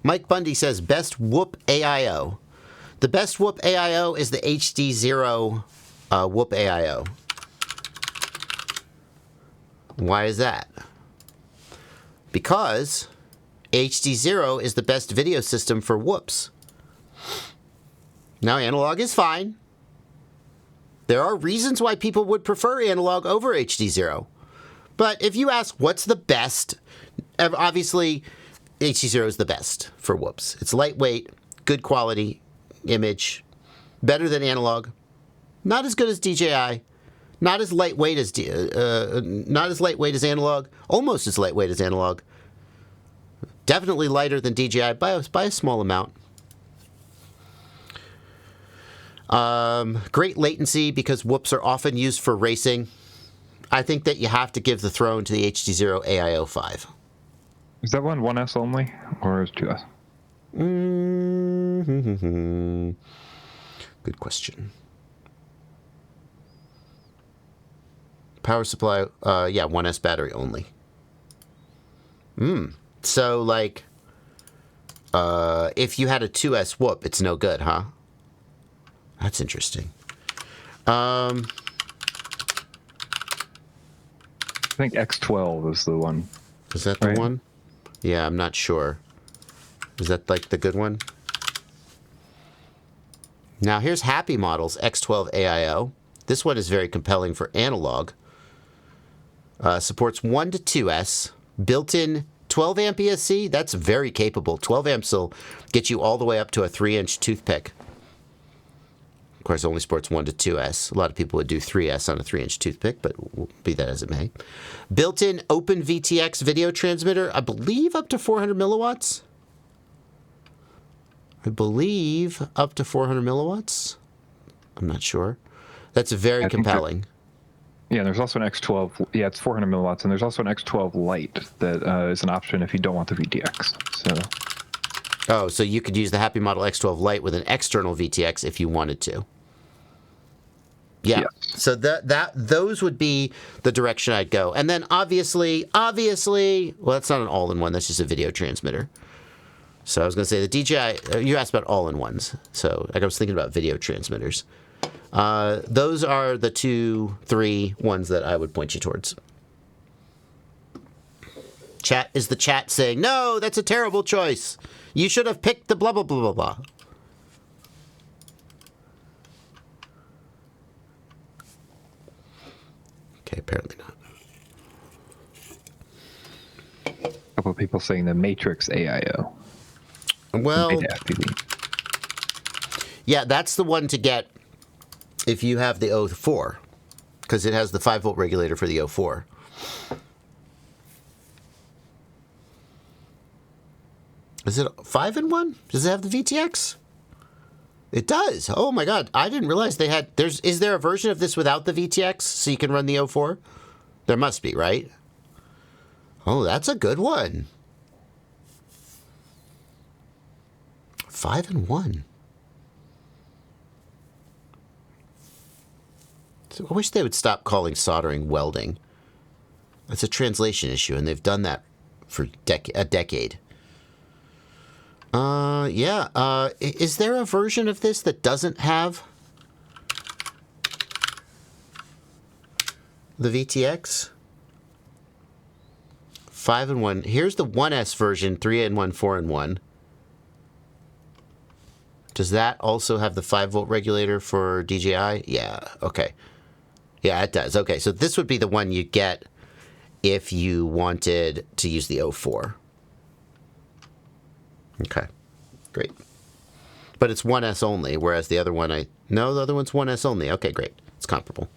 Mike Bundy says, best whoop AIO. The best whoop AIO is the HD0 whoop AIO. Why is that? Because HD0 is the best video system for whoops. Now, analog is fine. There are reasons why people would prefer analog over HD0. But if you ask what's the best, obviously HD0 is the best for whoops. It's lightweight, good quality image, better than analog, not as good as DJI, not as lightweight as analog, almost as lightweight as analog. Definitely lighter than DJI by a small amount. Great latency because whoops are often used for racing. I think that you have to give the throne to the HD0 AIO 5. Is that one 1S only, or is 2S? Good question. Power supply, yeah, 1S battery only. So, like, if you had a 2S whoop, it's no good, huh? That's interesting. I think X12 is the one. Is that the one? Yeah, I'm not sure. Is that, like, the good one? Now, here's Happy Models X12 AIO. This one is very compelling for analog. Supports 1 to 2S. Built-in 12 amp ESC. That's very capable. 12 amps will get you all the way up to a 3-inch toothpick. Of course, it only supports 1 to 2S. A lot of people would do 3S on a 3-inch toothpick, but be that as it may. Built-in open VTX video transmitter. I believe up to 400 milliwatts. I believe up to 400 milliwatts. I'm not sure. That's very compelling. Yeah, there's also an X12. Yeah, it's 400 milliwatts, and there's also an X12 Lite that is an option if you don't want the VTX. So you could use the Happy Model X12 Lite with an external VTX if you wanted to. Yeah. Yes. So those would be the direction I'd go. And then obviously, well, that's not an all-in-one. That's just a video transmitter. So I was going to say the DJI, you asked about all-in-ones. So I was thinking about video transmitters. Those are the 2-3 ones that I would point you towards. Is the chat saying, no, that's a terrible choice. You should have picked the blah, blah, blah, blah, blah. Okay, apparently not. A couple of people saying the Matrix AIO. Well, yeah, that's the one to get if you have the O4, because it has the 5-volt regulator for the O4. Is it 5-in-1? Does it have the VTX? It does. Oh my God, I didn't realize they had. Is there a version of this without the VTX so you can run the O4? There must be, right? Oh, that's a good one. 5-in-1. So I wish they would stop calling soldering welding. That's a translation issue, and they've done that for a decade. Yeah. Is there a version of this that doesn't have the VTX? 5-in-1. Here's the 1S version, 3-in-1, 4-in-1. Does that also have the 5-volt regulator for DJI? Yeah, okay. Yeah, it does. Okay, so this would be the one you get if you wanted to use the O4. Okay, great. But it's 1S only, whereas the other one, the other one's 1S only. Okay, great. It's comparable.